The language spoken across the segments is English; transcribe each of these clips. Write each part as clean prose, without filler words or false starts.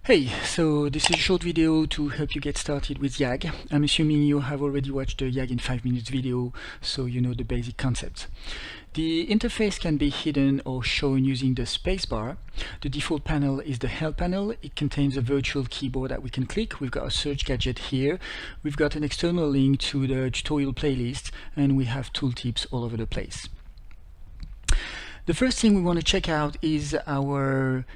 Hey, so this is a short video to help you get started with YAG. I'm assuming you have already watched the YAG in 5 minutes video, so you know the basic concepts. The interface can be hidden or shown using the spacebar. The default panel is the Help panel. It contains a virtual keyboard that we can click. We've got a search gadget here. We've got an external link to the tutorial playlist, and we have tooltips all over the place. The first thing we want to check out is our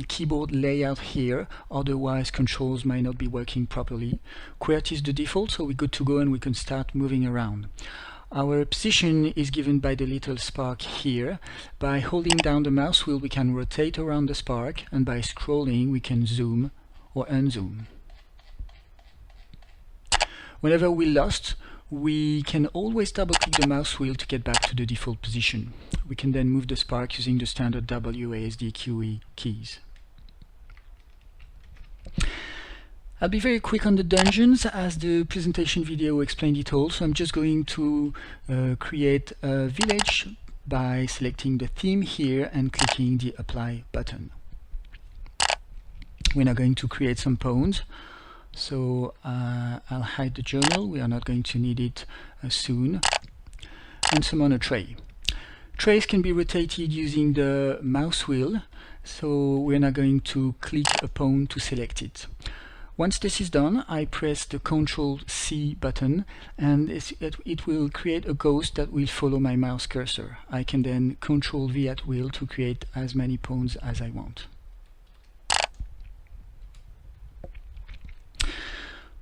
keyboard layout here, otherwise controls might not be working properly. QWERTY is the default, so we're good to go and we can start moving around. Our position is given by the little spark here. By holding down the mouse wheel we can rotate around the spark, and by scrolling we can zoom or unzoom. Whenever we're lost, we can always double-click the mouse wheel to get back to the default position. We can then move the spark using the standard WASD QE keys. I'll be very quick on the dungeons as the presentation video explained it all, so I'm just going to create a village by selecting the theme here and clicking the Apply button. We're now going to create some pawns. So I'll hide the journal, we are not going to need it soon, and summon a tray. Trays can be rotated using the mouse wheel, so we're now going to click a pawn to select it. Once this is done, I press the Ctrl+C button, and it will create a ghost that will follow my mouse cursor. I can then Ctrl+V at will to create as many pawns as I want.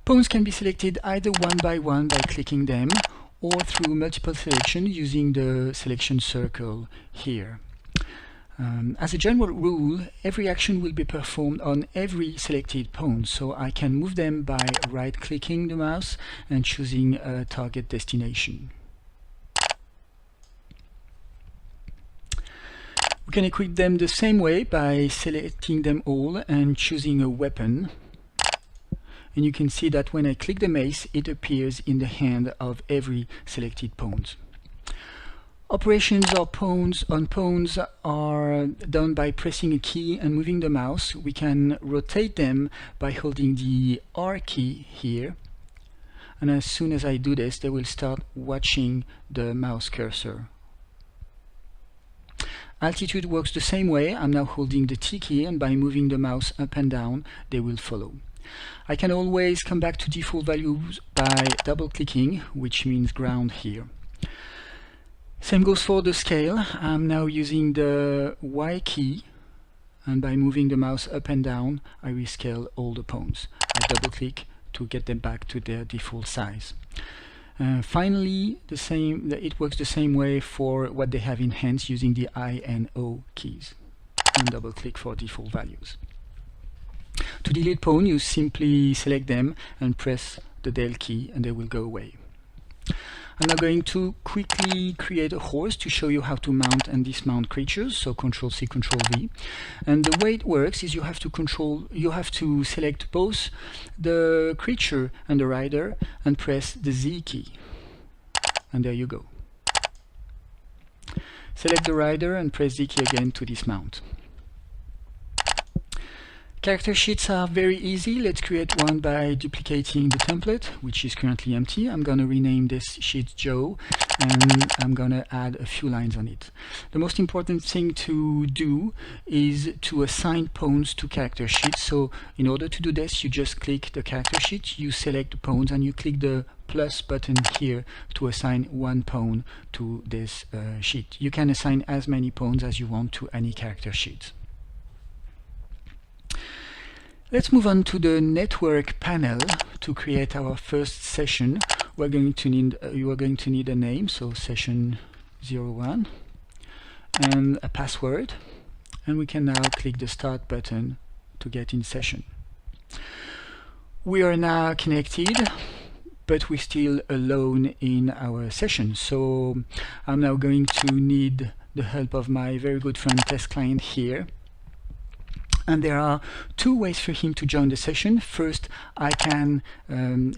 Pawns can be selected either one by clicking them, or through multiple selection using the selection circle here. As a general rule, every action will be performed on every selected pawn, so I can move them by right-clicking the mouse and choosing a target destination. We can equip them the same way by selecting them all and choosing a weapon. And you can see that when I click the mace, it appears in the hand of every selected pawn. Operations on pawns are done by pressing a key and moving the mouse. We can rotate them by holding the R key here. And as soon as I do this, they will start watching the mouse cursor. Altitude works the same way. I'm now holding the T key, and by moving the mouse up and down, they will follow. I can always come back to default values by double-clicking, which means ground here. Same goes for the scale. I'm now using the Y key, and by moving the mouse up and down, I rescale all the pawns. I double-click to get them back to their default size. Finally, it works the same way for what they have in hands using the I and O keys, and double-click for default values. To delete pawn, you simply select them and press the del key, and they will go away. I'm now going to quickly create a horse to show you how to mount and dismount creatures, so Ctrl+C, Ctrl+V. And the way it works is you have to select both the creature and the rider and press the Z key. And there you go. Select the rider and press Z key again to dismount. Character sheets are very easy. Let's create one by duplicating the template, which is currently empty. I'm going to rename this sheet Joe, and I'm going to add a few lines on it. The most important thing to do is to assign pawns to character sheets. So in order to do this, you just click the character sheet, you select the pawns, and you click the plus button here to assign one pawn to this sheet. You can assign as many pawns as you want to any character sheet. Let's move on to the network panel to create our first session. You are going to need a name, so session 01, and a password. And we can now click the start button to get in session. We are now connected, but we're still alone in our session. So I'm now going to need the help of my very good friend Test Client here. And there are two ways for him to join the session. First, I can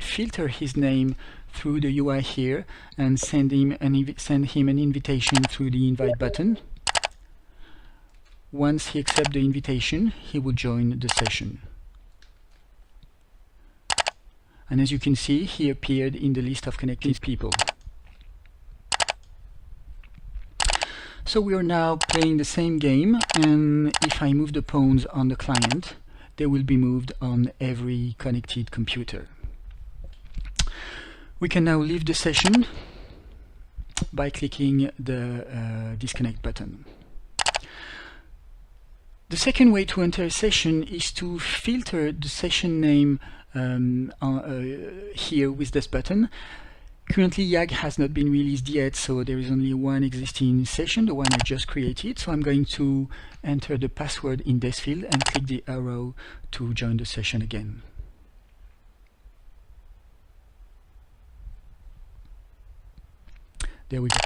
filter his name through the UI here and send him an invitation through the invite button. Once he accepts the invitation, he will join the session. And as you can see, he appeared in the list of connected people. So we are now playing the same game, and if I move the pawns on the client, they will be moved on every connected computer. We can now leave the session by clicking the disconnect button. The second way to enter a session is to filter the session name here with this button. Currently YAG has not been released yet, so there is only one existing session, the one I just created. So I'm going to enter the password in this field and click the arrow to join the session again. There we go.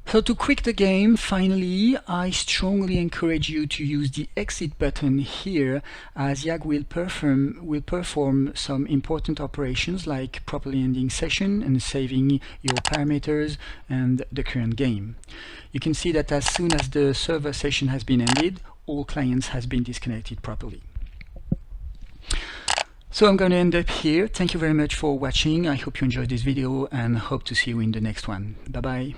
So to quit the game, finally, I strongly encourage you to use the exit button here, as YAG will perform some important operations like properly ending session and saving your parameters and the current game. You can see that as soon as the server session has been ended, all clients has been disconnected properly. So I'm going to end up here. Thank you very much for watching. I hope you enjoyed this video and hope to see you in the next one. Bye bye.